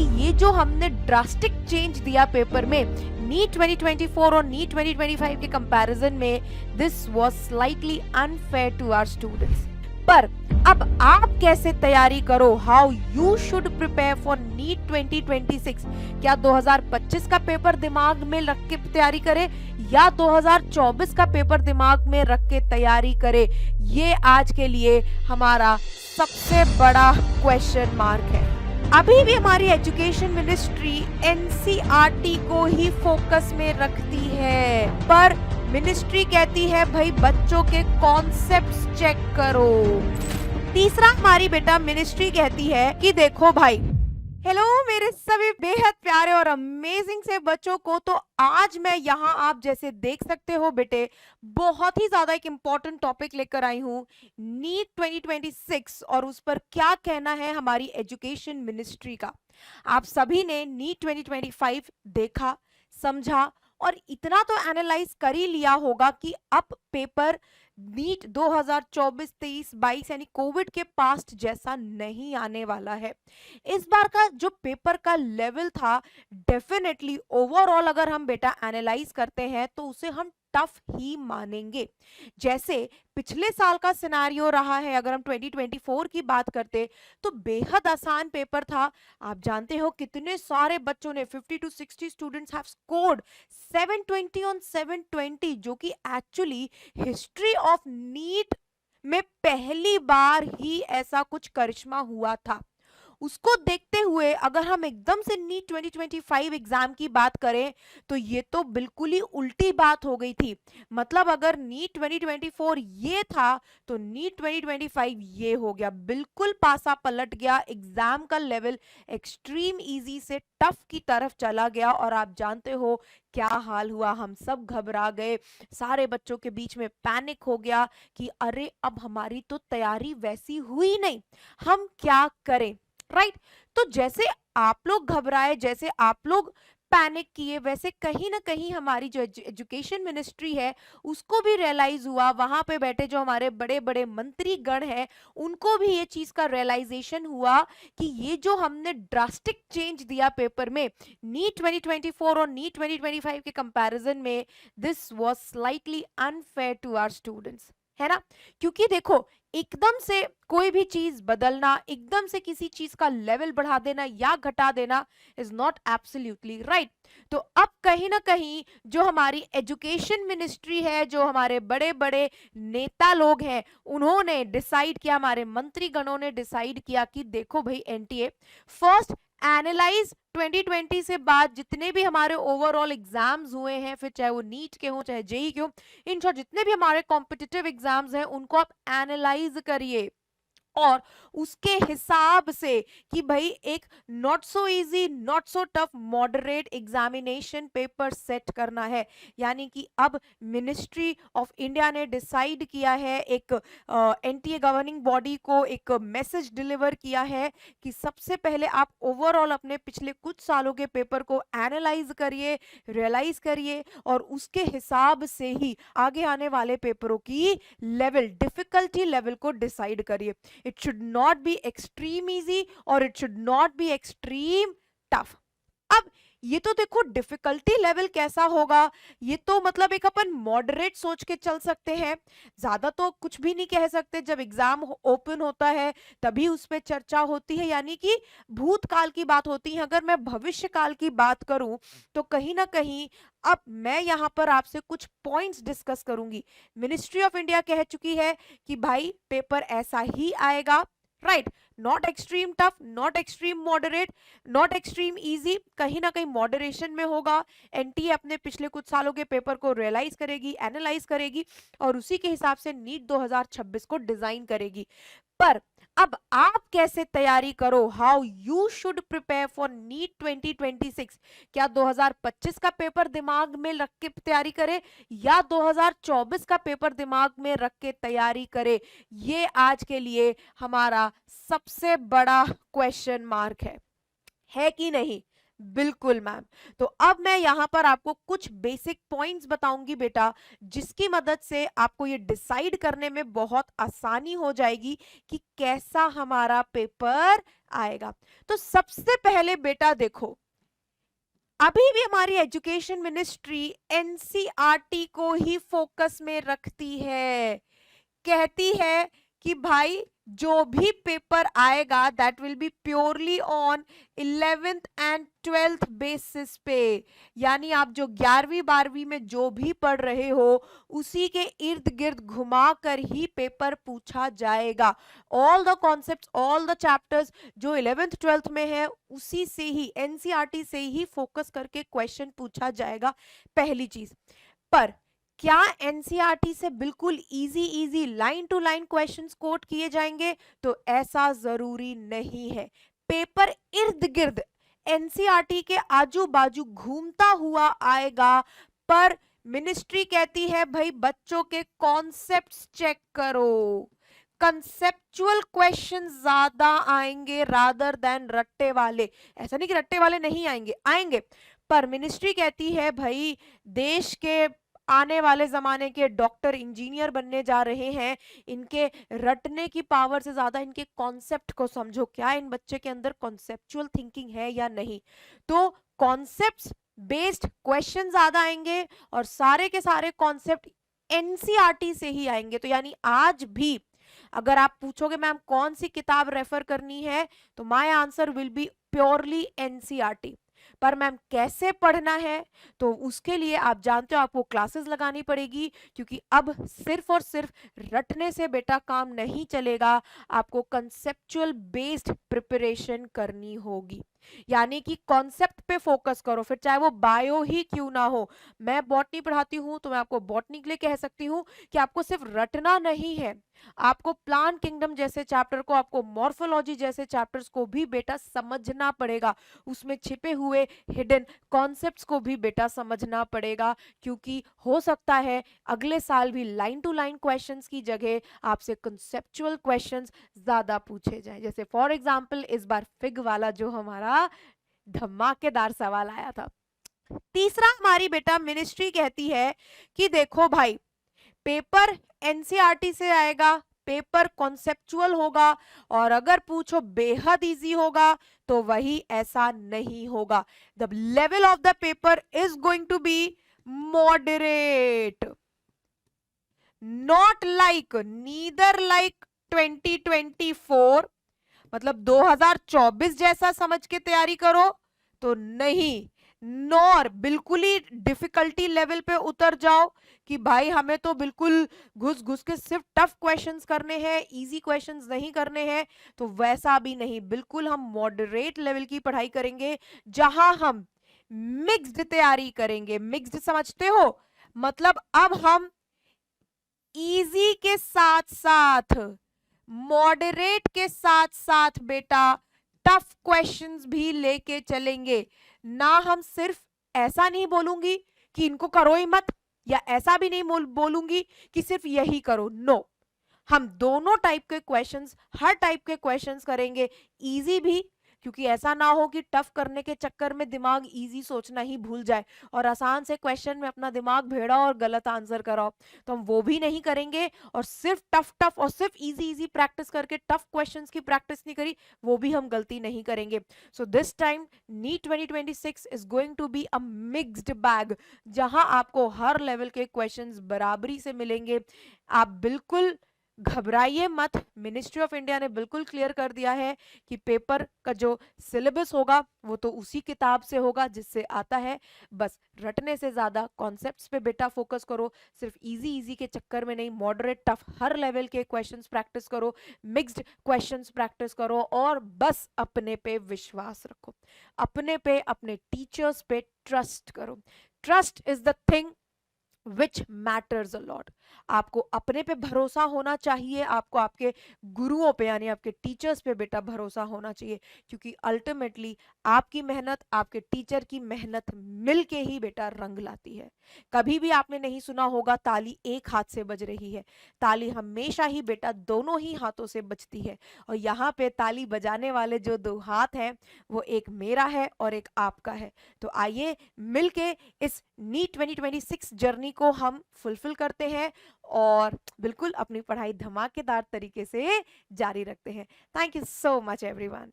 कि ये जो हमने ड्रास्टिक चेंज दिया पेपर में नीट 2024 और नीट 2025 के कंपैरिजन में, this was slightly unfair to our students. पर अब आप कैसे तैयारी करो, how you should prepare for NEET 2026। क्या 2025 का पेपर दिमाग में रख के तैयारी करें या 2024 का पेपर दिमाग में रख के तैयारी करें, ये आज के लिए हमारा सबसे बड़ा क्वेश्चन मार्क है। अभी भी हमारी एजुकेशन मिनिस्ट्री एनसीईआरटी को ही फोकस में रखती है, पर मिनिस्ट्री कहती है भाई बच्चों के कॉन्सेप्ट्स चेक करो। तीसरा हमारी बेटा मिनिस्ट्री कहती है कि देखो भाई, हेलो मेरे सभी बेहद प्यारे और अमेजिंग से बच्चों को, तो आज मैं यहाँ आप जैसे देख सकते हो बेटे बहुत ही ज्यादा एक इम्पॉर्टेंट टॉपिक लेकर आई हूँ, नीट 2026, और उस पर क्या कहना है हमारी एजुकेशन मिनिस्ट्री का। आप सभी ने नीट 2025 देखा, समझा और इतना तो एनालाइज कर ही लिया होगा कि अब पेपर नीट 2024, 23, 22 यानी कोविड के पास्ट जैसा नहीं आने वाला है। इस बार का जो पेपर का लेवल था, डेफिनेटली ओवरऑल अगर हम बेटा एनालाइज करते हैं तो उसे हम टफ ही मानेंगे। जैसे पिछले साल का सिनारियो रहा है, अगर हम 2024 की बात करते तो बेहद आसान पेपर था। आप जानते हो कितने सारे बच्चों ने 50 to 60 students have scored 720 on 720, जो कि एक्चुअली हिस्ट्री ऑफ नीट में पहली बार ही ऐसा कुछ करिश्मा हुआ था। उसको देखते हुए अगर हम एकदम से नीट 2025 एग्जाम की बात करें तो ये तो बिल्कुल ही उल्टी बात हो गई थी। मतलब अगर नीट 2024 ये था तो नीट 2025 ये हो गया, बिल्कुल पासा पलट गया। एग्जाम का लेवल एक्सट्रीम इजी से टफ की तरफ चला गया और आप जानते हो क्या हाल हुआ, हम सब घबरा गए, सारे बच्चों के बीच में पैनिक हो गया कि अरे अब हमारी तो तैयारी वैसी हुई नहीं, हम क्या करें, राइट। तो जैसे आप लोग घबराए, जैसे आप लोग पैनिक किए, वैसे कहीं ना कहीं हमारी जो एजुकेशन मिनिस्ट्री है उसको भी रियलाइज हुआ, वहां पे बैठे जो हमारे बड़े बड़े मंत्री गण हैं उनको भी ये चीज का रियलाइजेशन हुआ कि ये जो हमने ड्रास्टिक चेंज दिया पेपर में नीट 2024 और नीट 2025 के कंपैरिजन में, this was slightly unfair to our students, है ना। क्योंकि देखो एकदम से कोई भी चीज बदलना, एकदम से किसी चीज का लेवल बढ़ा देना या घटा देना इज नॉट एब्सोल्युटली राइट। तो अब कहीं ना कहीं जो हमारी एजुकेशन मिनिस्ट्री है, जो हमारे बड़े बड़े नेता लोग हैं, उन्होंने डिसाइड किया, हमारे मंत्री गणों ने डिसाइड किया कि देखो भाई एनटीए, फर्स्ट एनालाइज 2020 से बाद जितने भी हमारे ओवरऑल एग्जाम्स हुए हैं, फिर चाहे वो नीट के हो चाहे जेई के हो, इन शॉर्ट जितने भी हमारे कॉम्पिटिटिव एग्जाम्स हैं उनको आप एनालाइज करिए और उसके हिसाब से कि भाई एक not so easy, not so tough, moderate examination paper set करना है। यानी कि अब मिनिस्ट्री ऑफ इंडिया ने डिसाइड किया है, एक एनटीए गवर्निंग बॉडी को एक मैसेज डिलीवर किया है कि सबसे पहले आप ओवरऑल अपने पिछले कुछ सालों के पेपर को एनालाइज करिए, रियलाइज करिए और उसके हिसाब से ही आगे आने वाले पेपरों की लेवल, डिफिकल्टी लेवल को डिसाइड करिए। It should not be extreme easy or it should not be extreme tough. अब ये तो देखो डिफिकल्टी लेवल कैसा होगा, ये तो मतलब एक अपन मॉडरेट सोच के चल सकते हैं, ज्यादा तो कुछ भी नहीं कह सकते। जब एग्जाम ओपन होता है तभी उस पर चर्चा होती है, यानी कि भूतकाल की बात होती है। अगर मैं भविष्य काल की बात करूं तो कहीं ना कहीं अब मैं यहाँ पर आपसे कुछ पॉइंट्स डिस्कस करूंगी। मिनिस्ट्री ऑफ इंडिया कह चुकी है कि भाई पेपर ऐसा ही आएगा, right, not extreme tough, not extreme moderate, not extreme easy, कहीं ना कहीं मॉडरेशन में होगा। एनटीए अपने पिछले कुछ सालों के पेपर को रियलाइज करेगी, एनालाइज करेगी और उसी के हिसाब से नीट 2026 को डिजाइन करेगी। पर अब आप कैसे तैयारी करो, how you should prepare for NEET 2026। क्या 2025 का पेपर दिमाग में रख के तैयारी करे या 2024 का पेपर दिमाग में रख के तैयारी करे, ये आज के लिए हमारा सबसे बड़ा क्वेश्चन मार्क है कि नहीं। बिल्कुल मैम। तो अब मैं यहाँ पर आपको कुछ बेसिक पॉइंट्स बताऊंगी बेटा, जिसकी मदद से आपको ये डिसाइड करने में बहुत आसानी हो जाएगी कि कैसा हमारा पेपर आएगा। तो सबसे पहले बेटा देखो, अभी भी हमारी एजुकेशन मिनिस्ट्री एनसीईआरटी को ही फोकस में रखती है। कहती है कि भाई जो भी पेपर आएगा that will be purely on 11th and 12th basis पे, यानी आप जो 11वीं 12वीं में जो भी पढ़ रहे हो उसी के इर्द गिर्द घुमा कर ही पेपर पूछा जाएगा। All the concepts, all the chapters जो 11th 12th में है उसी से ही, एनसीईआरटी से ही फोकस करके क्वेश्चन पूछा जाएगा, पहली चीज। पर क्या एनसीईआरटी से बिल्कुल easy easy line to line questions quote किए जाएंगे? तो ऐसा जरूरी नहीं है। पेपर इर्द गिर्द एनसीईआरटी के आजू बाजू घूमता हुआ आएगा, पर मिनिस्ट्री कहती है भाई बच्चों के कॉन्सेप्ट्स चेक करो। कंसेप्चुअल क्वेश्चन ज्यादा आएंगे रादर देन रट्टे वाले। ऐसा नहीं कि रट्टे वाले नहीं आएंगे, आएंगे, पर मिनिस्ट्री कहती है भाई देश के आने वाले जमाने के डॉक्टर इंजीनियर बनने जा रहे हैं, इनके रटने की पावर से ज्यादा इनके कॉन्सेप्ट को समझो, क्या इन बच्चे के अंदर कॉन्सेप्चुअल थिंकिंग है या नहीं। तो कॉन्सेप्ट्स बेस्ड क्वेश्चन ज्यादा आएंगे और सारे के सारे कॉन्सेप्ट एनसीईआरटी से ही आएंगे। तो यानी आज भी अगर आप पूछोगे मैम कौन सी किताब रेफर करनी है, तो my answer will be purely NCERT. पर मैम कैसे पढ़ना है, तो उसके लिए आप जानते हो आपको क्लासेस लगानी पड़ेगी, क्योंकि अब सिर्फ और सिर्फ रटने से बेटा काम नहीं चलेगा, आपको कंसेप्चुअल बेस्ड प्रिपरेशन करनी होगी। यानी कि कॉन्सेप्ट पे फोकस करो, फिर चाहे वो बायो ही क्यों ना हो। मैं बॉटनी पढ़ाती हूं तो मैं आपको बॉटनी के लिए कह सकती हूं कि आपको सिर्फ रटना नहीं है, आपको प्लांट किंगडम जैसे चैप्टर को, आपको मॉर्फोलॉजी जैसे चैप्टर्स को भी बेटा समझना पड़ेगा, उसमें छिपे हुए हिडन कॉन्सेप्ट्स को भी बेटा समझना पड़ेगा। क्योंकि हो सकता है अगले साल भी लाइन टू लाइन क्वेश्चंस की जगह आपसे कंसेप्चुअल क्वेश्चंस ज्यादा पूछे जाएं। जैसे फॉर एग्जांपल इस बार फिग वाला जो हमारा धमाकेदार सवाल आया था। तीसरा हमारी बेटा मिनिस्ट्री कहती है कि देखो भाई पेपर एनसीईआरटी से आएगा, पेपर कॉन्सेप्चुअल होगा, और अगर पूछो बेहद इजी होगा तो वही ऐसा नहीं होगा। The level of the paper is going to be moderate, not like, neither like 2024, मतलब 2024 जैसा समझ के तैयारी करो तो नहीं, नॉर बिल्कुल ही डिफिकल्टी लेवल पे उतर जाओ कि भाई हमें तो बिल्कुल घुस घुस के सिर्फ टफ क्वेश्चंस करने हैं, इजी क्वेश्चंस नहीं करने हैं, तो वैसा भी नहीं। बिल्कुल हम मॉडरेट लेवल की पढ़ाई करेंगे, जहां हम मिक्स्ड तैयारी करेंगे। मिक्स्ड समझते हो, मतलब अब हम इजी के साथ साथ, मॉडरेट के साथ साथ बेटा टफ क्वेश्चंस भी लेके चलेंगे ना। हम सिर्फ ऐसा नहीं बोलूंगी कि इनको करो ही मत, या ऐसा भी नहीं बोलूंगी कि सिर्फ यही करो, नो। हम दोनों टाइप के क्वेश्चंस, हर टाइप के क्वेश्चंस करेंगे, इजी भी, क्योंकि ऐसा ना हो कि टफ करने के चक्कर में दिमाग इजी सोचना ही भूल जाए और आसान से क्वेश्चन में अपना दिमाग भेड़ा और गलत आंसर कराओ, तो हम वो भी नहीं करेंगे। और सिर्फ टफ टफ और सिर्फ इजी इजी प्रैक्टिस करके टफ क्वेश्चंस की प्रैक्टिस नहीं करी, वो भी हम गलती नहीं करेंगे। So this time NEET 2026 is going to be a mixed bag, जहां आपको हर लेवल के क्वेश्चंस बराबरी से मिलेंगे। आप बिल्कुल घबराइए मत, मिनिस्ट्री ऑफ इंडिया ने बिल्कुल क्लियर कर दिया है कि पेपर का जो सिलेबस होगा वो तो उसी किताब से होगा जिससे आता है। बस रटने से ज्यादा कॉन्सेप्ट्स पे बेटा फोकस करो, सिर्फ इजी इजी के चक्कर में नहीं, मॉडरेट टफ हर लेवल के क्वेश्चंस प्रैक्टिस करो, मिक्स्ड क्वेश्चंस प्रैक्टिस करो, और बस अपने पे विश्वास रखो, अपने पे, अपने टीचर्स पे ट्रस्ट करो। Trust is the thing which matters a lot. आपको अपने पे भरोसा होना चाहिए, आपको आपके गुरुओं पे यानी आपके टीचर्स पे बेटा भरोसा होना चाहिए, क्योंकि अल्टीमेटली आपकी मेहनत आपके टीचर की मेहनत मिल के ही बेटा रंग लाती है। कभी भी आपने नहीं सुना होगा ताली एक हाथ से बज रही है, ताली हमेशा ही बेटा दोनों ही हाथों से बजती है। और यहाँ पे ताली बजाने वाले जो दो हाथ हैं वो एक मेरा है और एक आपका है। तो आइए मिलके इस नीट 2026 जर्नी को हम फुलफिल करते हैं और बिल्कुल अपनी पढ़ाई धमाकेदार तरीके से जारी रखते हैं। Thank you so much everyone.